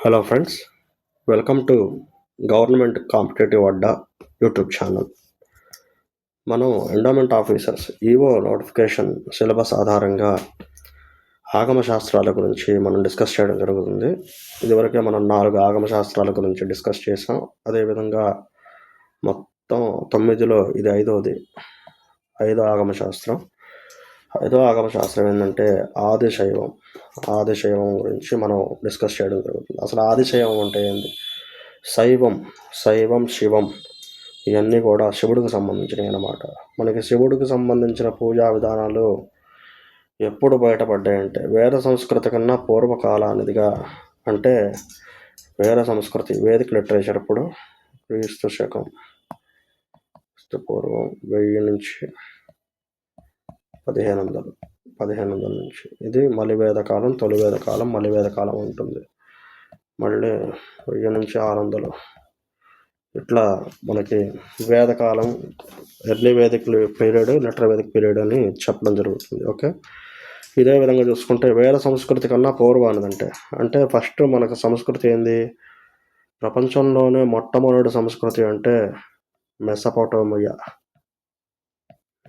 Hello friends, welcome to government competitive Adda YouTube channel. మనం endowment officers EO notification syllabus ఆధారంగా ఆగమ శాస్త్రాల గురించి మనం డిస్కస్ చేయడం జరుగుతుంది. ఇదివరకే మనం 4 ఆగమ శాస్త్రాల గురించి డిస్కస్ చేసాం. అదేవిధంగా మొత్తం 9లో ఇది 5వ ఆగమ శాస్త్రం. 5వ ఆగమ శాస్త్రం ఏంటంటే ఆదిశైవం గురించి మనం డిస్కస్ చేయడం జరుగుతుంది. అసలు ఆదిశైవం అంటే ఏంటి? శైవం శివం ఇవన్నీ కూడా శివుడికి సంబంధించినవి అన్నమాట. మనకి శివుడికి సంబంధించిన పూజా విధానాలు ఎప్పుడు బయటపడ్డాయంటే వేద సంస్కృతి కన్నా పూర్వకాలానిదిగా, అంటే వేద సంస్కృతి వేదిక లిటరేచర్ అప్పుడు క్రీస్తు శకం పూర్వం 1000 నుంచి 1500 నుంచి ఇది మలివేద కాలం, తొలివేద కాలం, మలివేద కాలం ఉంటుంది. మళ్ళీ 1000 నుంచి 600 ఇట్లా మనకి వేదకాలం, early Vedic period, later Vedic period అని చెప్పడం జరుగుతుంది. ఓకే, ఇదే విధంగా చూసుకుంటే వేద సంస్కృతి కన్నా పూర్వానిదంటే అంటే ఫస్ట్ మనకు సంస్కృతి ఏంది? ప్రపంచంలోనే మొట్టమొదటి సంస్కృతి అంటే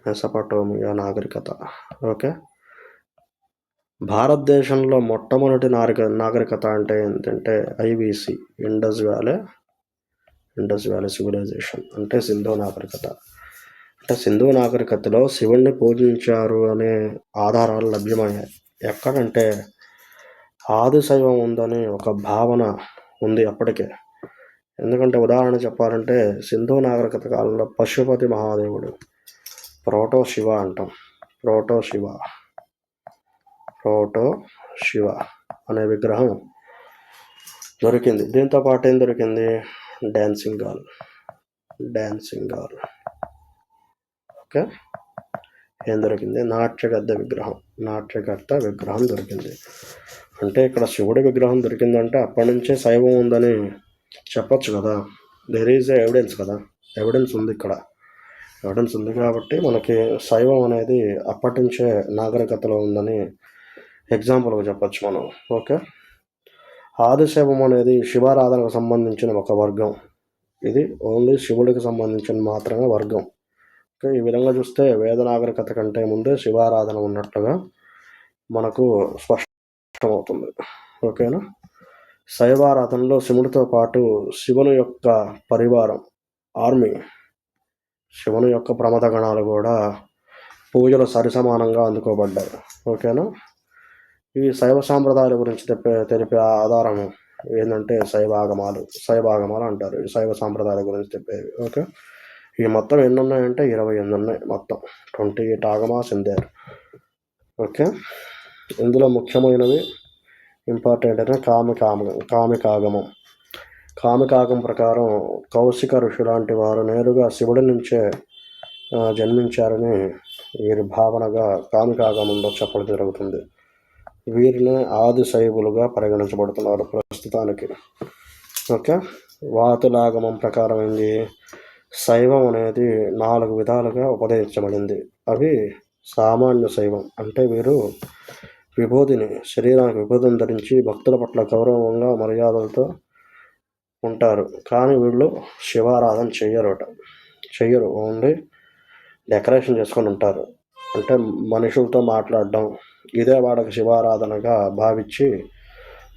మెసపోటోమియా నాగరికత. ఓకే, భారతదేశంలో మొట్టమొదటి నాగరికత అంటే ఏంటంటే ఐవీసీ, ఇండస్ వ్యాలీ సివిలైజేషన్, అంటే సింధు నాగరికత. అంటే సింధు నాగరికతలో శివుణ్ణి పూజించారు అనే ఆధారాలు లభ్యమయ్యాయి. ఎక్కడంటే ఆదిశైవం ఉందని ఒక భావన ఉంది అప్పటికే. ఎందుకంటే ఉదాహరణ చెప్పాలంటే సింధు నాగరికత కాలంలో పశుపతి మహాదేవుడు, ప్రోటో శివ అనే విగ్రహం దొరికింది. దీంతో పాటు ఏం దొరికింది? Dancing gall. ఓకే, ఏం దొరికింది? నాట్యగత్త విగ్రహం దొరికింది. అంటే ఇక్కడ శివుడి విగ్రహం దొరికిందంటే అప్పటి నుంచే శైవం ఉందని చెప్పచ్చు కదా. దెర్ ఈజ్ ఎవిడెన్స్ ఉంది. ఇక్కడ ఎవిడెన్స్ ఉంది కాబట్టి మనకి శైవం అనేది అప్పటి నుంచే నాగరికతలో ఉందని ఎగ్జాంపుల్గా చెప్పచ్చు మనం. ఓకే, ఆదిశైవం అనేది శివారాధనకు సంబంధించిన ఒక వర్గం. ఇది ఓన్లీ శివుడికి సంబంధించిన మాత్రమే వర్గం. ఓకే, ఈ విధంగా చూస్తే వేద నాగరికత కంటే ముందే శివారాధన ఉన్నట్లుగా మనకు స్పష్టమవుతుంది. ఓకేనా, శైవారాధనలో శివుడితో పాటు శివుని యొక్క పరివారం, ఆర్మీ, శివుని యొక్క ప్రమథ గణాలు కూడా పూజలు సరిసమానంగా అందుకోబడ్డాయి. ఓకేనా, ఈ శైవ సాంప్రదాయాల గురించి తెలిపే ఆధారం ఏంటంటే శైవాగమాలు అంటారు. ఈ శైవ సాంప్రదాయాల గురించి చెప్పేవి. ఓకే, ఇవి మొత్తం ఎన్ని ఉన్నాయంటే 28 ఉన్నాయి. మొత్తం 28 ఆగమాస్ ఇందేర్. ఓకే, ఇందులో ముఖ్యమైనవి ఇంపార్టెంట్ అయిన కామికాగమం ప్రకారం కౌశిక ఋషి లాంటి వారు నేరుగా శివుడి నుంచే జన్మించారని వీరి భావనగా కామికాగమంలో చెప్పడం జరుగుతుంది. వీరిని ఆదిశైవులుగా పరిగణించబడుతున్నారు ప్రస్తుతానికి. ఓకే, వాతులాగమం ప్రకారం ఏంది? శైవం అనేది 4 విధాలుగా ఉపదేశించబడింది. అవి సామాన్య శైవం, అంటే వీరు శరీరానికి విభూతిని ధరించి భక్తుల పట్ల గౌరవంగా మర్యాదలతో ఉంటారు. కానీ వీళ్ళు శివారాధన చెయ్యరు. ఓన్లీ డెకరేషన్ చేసుకొని ఉంటారు. అంటే మనుషులతో మాట్లాడడం, ఇదే వాళ్ళకి శివారాధనగా భావించి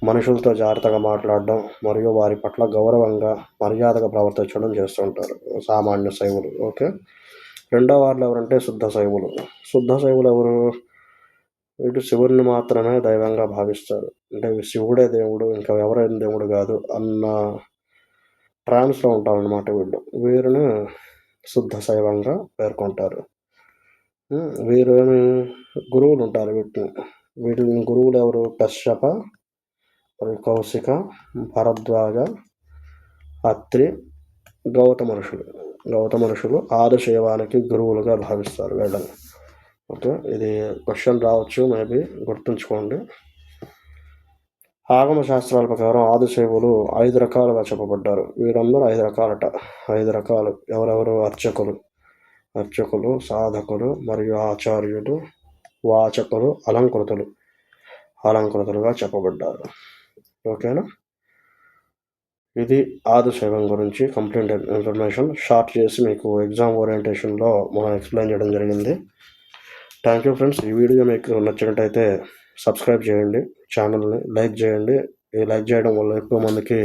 మనుషులతో జాగ్రత్తగా మాట్లాడడం మరియు వారి పట్ల గౌరవంగా మర్యాదగా ప్రవర్తించడం చేస్తుంటారు సామాన్య శైవులు. ఓకే, రెండో వాళ్ళు ఎవరంటే శుద్ధ శైవులు ఎవరు? వీడు శివుడిని మాత్రమే దైవంగా భావిస్తారు. అంటే శివుడే దేవుడు, ఇంకా ఎవరైనా దేవుడు కాదు అన్న ట్రాన్స్లో ఉంటారన్నమాట వీళ్ళు. వీరిని శుద్ధ శైవంగా పేర్కొంటారు. వీరిని గురువులు ఉంటారు. వీటిని గురువులు ఎవరు? కశ్యప, కౌశిక, భరద్వాజ, అత్రి, గౌతమ ఋషులు ఆదిశైవానికి గురువులుగా భావిస్తారు వీళ్ళని. ఓకే, ఇది క్వశ్చన్ రావచ్చు, మేబీ గుర్తుంచుకోండి. ఆగమ శాస్త్రాల ప్రకారం ఆదిశైవులు 5 రకాలుగా చెప్పబడ్డారు. వీరందరూ 5 రకాలు. ఎవరెవరు? అర్చకులు, సాధకులు మరియు ఆచార్యులు, వాచకులు, అలంకృతులుగా చెప్పబడ్డారు. ఓకేనా, ఇది ఆదిశైవం గురించి కంప్లీట్ ఇన్ఫర్మేషన్ షార్ట్ చేసి మీకు ఎగ్జామ్ ఓరియంటేషన్లో మనం ఎక్స్ప్లెయిన్ చేయడం జరిగింది. Thank you friends. ఈ వీడియో మీకు నచ్చినట్టయితే సబ్స్క్రైబ్ చేయండి, ఛానల్ని లైక్ చేయండి. ఈ లైక్ చేయడం వల్ల ఎక్కువ మందికి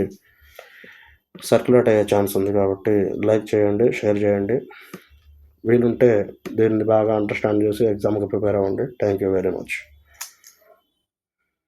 సర్క్యులేట్ అయ్యే ఛాన్స్ ఉంది కాబట్టి లైక్ చేయండి, షేర్ చేయండి. వీలుంటే దీన్ని బాగా అండర్స్టాండ్ చేసి ఎగ్జామ్కి ప్రిపేర్ అవ్వండి. Thank you very much.